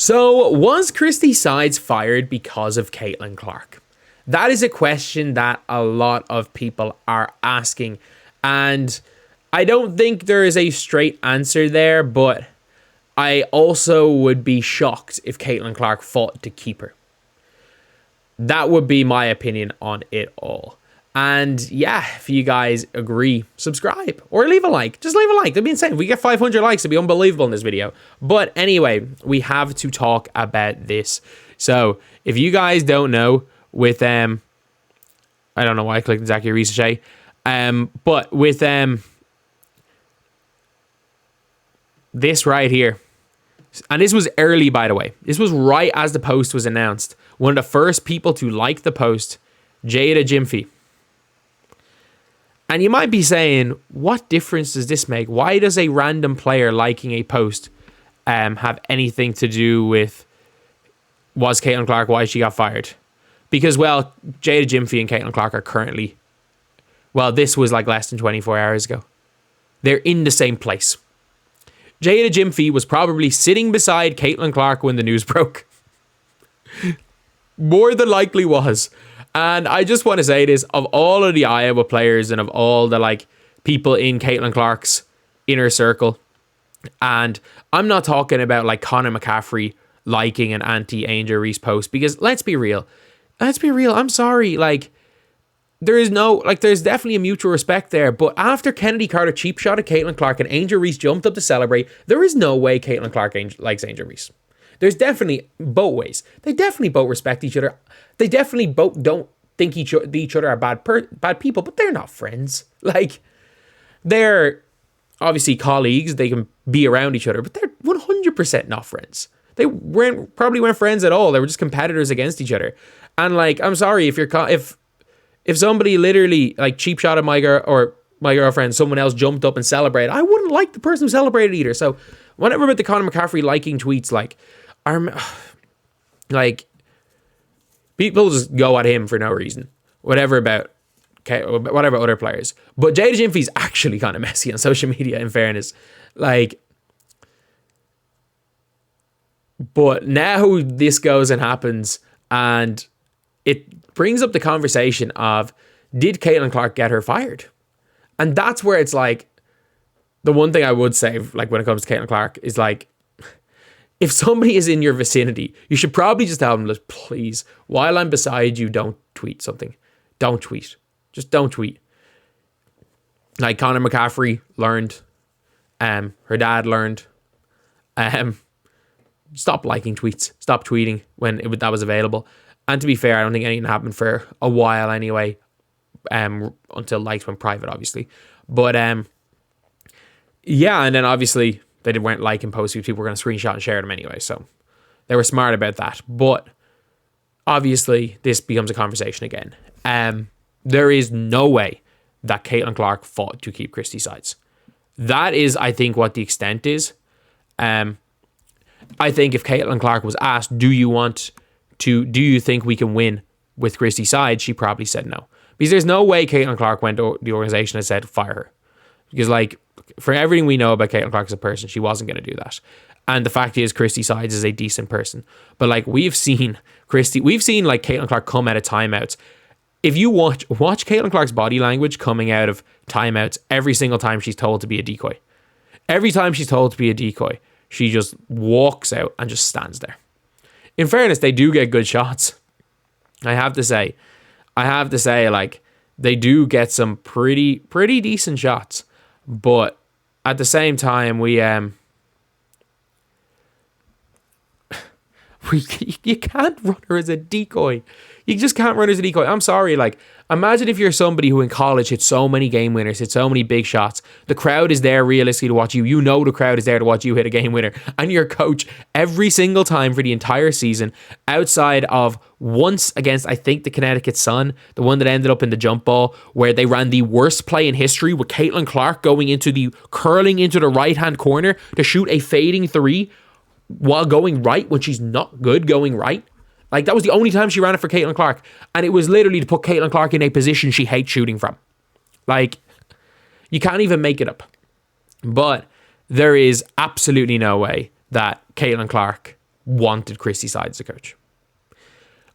So, was Christie Sides fired because of Caitlin Clark? That is a question that a lot of people are asking. And I don't think there is a straight answer there, but I also would be shocked if Caitlin Clark fought to keep her. That would be my opinion on it all. And yeah, if you guys agree, subscribe or leave a like. Just leave a like. That'd be insane. If we get 500 likes, it'd be unbelievable in this video. But anyway, we have to talk about this. So if you guys don't know, with I don't know why I clicked exactly Ricochet, but with this right here, and this was early, by the way. This was right as the post was announced. One of the first people to like the post, Jada Jimfy. And you might be saying, what difference does this make? Why does a random player liking a post have anything to do with was Caitlin Clark, why she got fired? Because, well, Jada Jimfy and Caitlin Clark are currently, well, this was like less than 24 hours ago. They're in the same place. Jada Jimfy was probably sitting beside Caitlin Clark when the news broke. More than likely was. And I just want to say this, of all of the Iowa players and of all the like people in Caitlin Clark's inner circle, and I'm not talking about like Connor McCaffrey liking an anti-Angel Reese post, because let's be real, I'm sorry, like there's definitely a mutual respect there, but after Kennedy Carter cheap shot at Caitlin Clark and Angel Reese jumped up to celebrate, there is no way Caitlin Clark likes Angel Reese. There's definitely both ways. They definitely both respect each other. They definitely both don't think each other are bad people, but they're not friends. Like, they're obviously colleagues. They can be around each other, but they're 100% not friends. They probably weren't friends at all. They were just competitors against each other. And like, I'm sorry if somebody literally like cheap shot at my girlfriend, someone else jumped up and celebrated, I wouldn't like the person who celebrated either. So whenever about the Connor McCaffrey liking tweets, like people just go at him for no reason. Whatever about other players. But Jada Jimfy's actually kind of messy on social media, in fairness. Like, but now this goes and happens, and it brings up the conversation of, did Caitlin Clark get her fired? And that's where it's like, the one thing I would say, like when it comes to Caitlin Clark, is like, if somebody is in your vicinity, you should probably just tell them, please, while I'm beside you, don't tweet something. Don't tweet. Just don't tweet. Like Connor McCaffrey learned. Her dad learned. Stop liking tweets. Stop tweeting when that was available. And to be fair, I don't think anything happened for a while anyway. Until likes went private, obviously. But yeah, and then obviously they weren't liking posts because people were going to screenshot and share them anyway. So they were smart about that. But obviously this becomes a conversation again. There is no way that Caitlin Clark fought to keep Christie Sides. That is, I think, what the extent is. I think if Caitlin Clark was asked, do you think we can win with Christie Sides, she probably said no. Because there's no way Caitlin Clark went to the organization and said, fire her. Because, like, for everything we know about Caitlin Clark as a person, she wasn't going to do that. And the fact is, Christie Sides is a decent person. But, like, we've seen like, Caitlin Clark come out of timeouts. If you watch Caitlin Clark's body language coming out of timeouts every single time she's told to be a decoy. Every time she's told to be a decoy, she just walks out and just stands there. In fairness, they do get good shots. I have to say, like, they do get some pretty decent shots. But at the same time, you can't run her as a decoy. You just can't run as a decoy. I'm sorry. Like, imagine if you're somebody who in college hit so many game winners, hit so many big shots. The crowd is there realistically to watch you. You know the crowd is there to watch you hit a game winner. And your coach, every single time for the entire season, outside of once against, I think, the Connecticut Sun, the one that ended up in the jump ball, where they ran the worst play in history with Caitlin Clark curling into the right-hand corner to shoot a fading three while going right when she's not good going right. Like, that was the only time she ran it for Caitlin Clark. And it was literally to put Caitlin Clark in a position she hates shooting from. Like, you can't even make it up. But there is absolutely no way that Caitlin Clark wanted Christie Sides as a coach.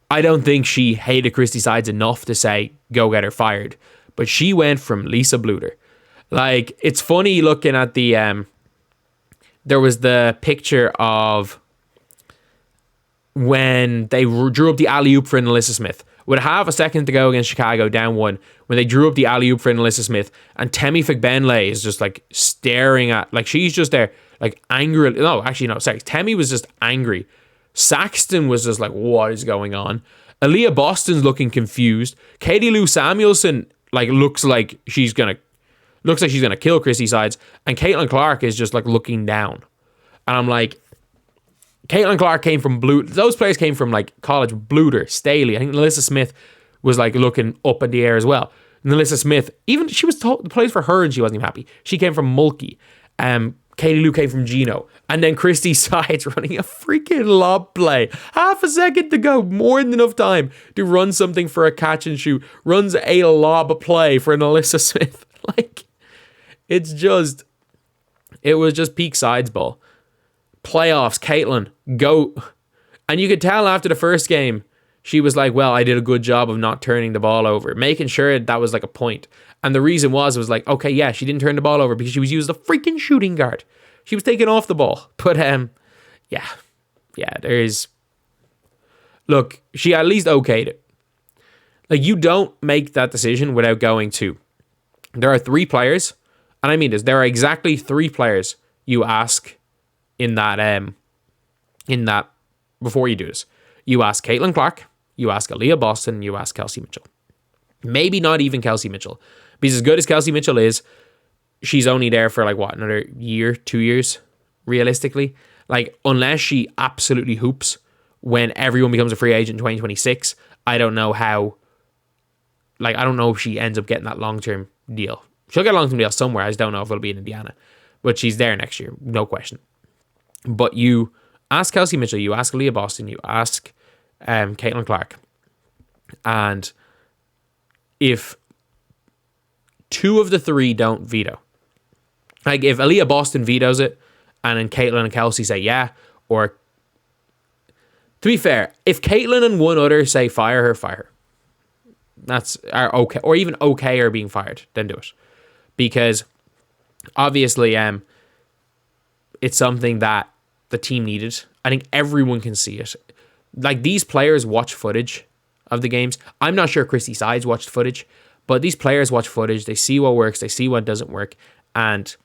I don't think she hated Christie Sides enough to say, go get her fired. But she went from Lisa Bluter. Like, it's funny looking at the... there was the picture of when they drew up the alley-oop for Alyssa Smith. With half a second to go against Chicago, down 1, when they drew up the alley-oop for Alyssa Smith, and Temi Figbenle is just, like, staring at... Like, she's just there, like, angry. No, actually, no, sorry. Temi was just angry. Saxton was just like, what is going on? Aaliyah Boston's looking confused. Katie Lou Samuelson, like, looks like she's gonna kill Christie Sides. And Caitlin Clark is just, like, looking down. And I'm like... Caitlin Clark came from those players came from like college. Bluter, Staley. I think Alyssa Smith was like looking up in the air as well. And Alyssa Smith, even she was told the plays for her and she wasn't even happy. She came from Mulkey. Katie Lou came from Gino. And then Christie Sides running a freaking lob play. Half a second to go. More than enough time to run something for a catch and shoot. Runs a lob play for an Alyssa Smith. Like, it was just peak Sides ball. Playoffs, Caitlin, go. And you could tell after the first game, she was like, well, I did a good job of not turning the ball over, making sure that was like a point. And the reason was like, okay, yeah, she didn't turn the ball over because she was used as a freaking shooting guard. She was taking off the ball. But, yeah, there is... Look, she at least okayed it. Like, you don't make that decision without going to... There are 3 players, and I mean this, there are exactly 3 players you ask... In that, before you do this, you ask Caitlin Clark, you ask Aaliyah Boston, you ask Kelsey Mitchell. Maybe not even Kelsey Mitchell. Because as good as Kelsey Mitchell is, she's only there for like, what, another year, 2 years, realistically? Like, unless she absolutely hoops when everyone becomes a free agent in 2026, I don't know how, like, I don't know if she ends up getting that long-term deal. She'll get a long-term deal somewhere. I just don't know if it'll be in Indiana. But she's there next year, no question. But you ask Kelsey Mitchell, you ask Aaliyah Boston, you ask Caitlin Clark. And if 2 of the 3 don't veto, like if Aaliyah Boston vetoes it, and then Caitlin and Kelsey say yeah, or to be fair, if Caitlin and one other say fire her. That's okay, or even okay her being fired, then do it. Because obviously it's something that the team needed. I think everyone can see it. Like, these players watch footage of the games. I'm not sure Christie Sides watched footage, but these players watch footage. They see what works. They see what doesn't work. And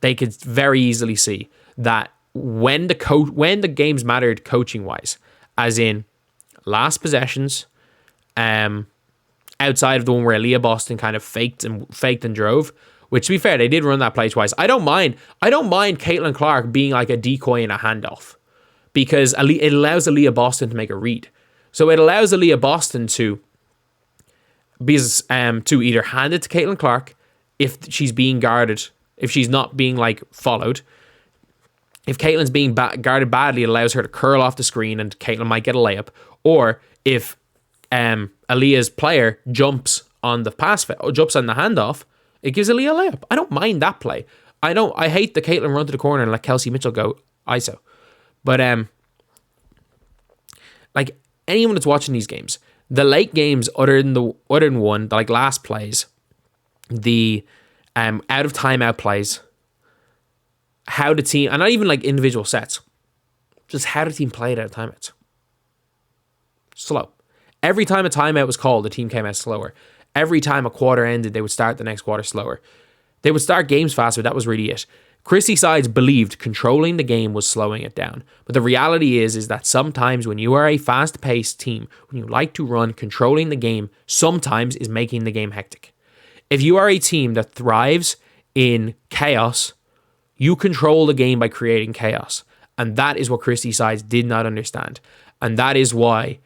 they could very easily see that when the games mattered coaching-wise, as in last possessions, outside of the one where Aaliyah Boston kind of faked and drove, which, to be fair, they did run that play twice. I don't mind Caitlin Clark being like a decoy in a handoff, because it allows Aaliyah Boston to make a read. So it allows Aaliyah Boston to either hand it to Caitlin Clark if she's being guarded, if she's not being like followed. If Caitlin's being guarded badly, it allows her to curl off the screen and Caitlin might get a layup. Or if Aaliyah's player jumps on the handoff, it gives Aaliyah a layup. I don't mind that play. I hate the Caitlin run to the corner and let Kelsey Mitchell go ISO. But like anyone that's watching these games, the late games other than one, the like last plays, the out of timeout plays, how the team, and not even like individual sets, just how the team played out of timeouts. Slow. Every time a timeout was called, the team came out slower. Every time a quarter ended, they would start the next quarter slower. They would start games faster. That was really it. Christie Sides believed controlling the game was slowing it down. But the reality is that sometimes when you are a fast-paced team, when you like to run, controlling the game sometimes is making the game hectic. If you are a team that thrives in chaos, you control the game by creating chaos. And that is what Christie Sides did not understand. And that is why,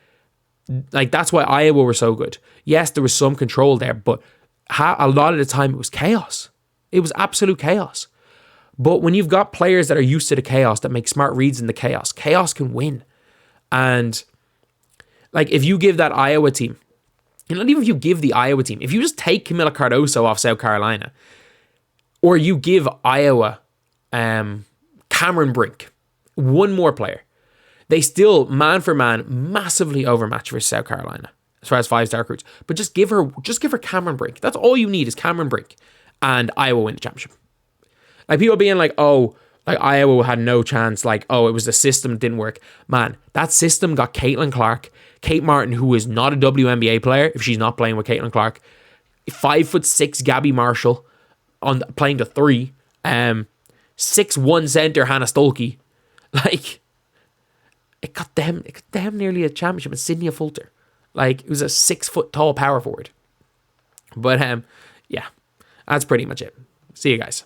that's why Iowa were so good. Yes, there was some control there, but a lot of the time it was chaos. It was absolute chaos. But when you've got players that are used to the chaos, that make smart reads in the chaos can win. And if you give that Iowa team, not even if you give the Iowa team, if you just take Camila Cardoso off South Carolina, or you give Iowa Cameron Brink, one more player, They still, man for man, massively overmatched versus South Carolina as far as 5-star recruits. But just give her Cameron Brink. That's all you need is Cameron Brink, and Iowa win the championship. Like people being like, oh, like Iowa had no chance. Like, oh, it was the system that didn't work. Man, that system got Caitlin Clark, Kate Martin, who is not a WNBA player if she's not playing with Caitlin Clark, 5'6" Gabby Marshall playing the 3, 6'1" center Hannah Stolke. Like, it got them nearly a championship. And Sydney Fulter, like, it was a 6 foot tall power forward. But yeah, that's pretty much it. See you guys.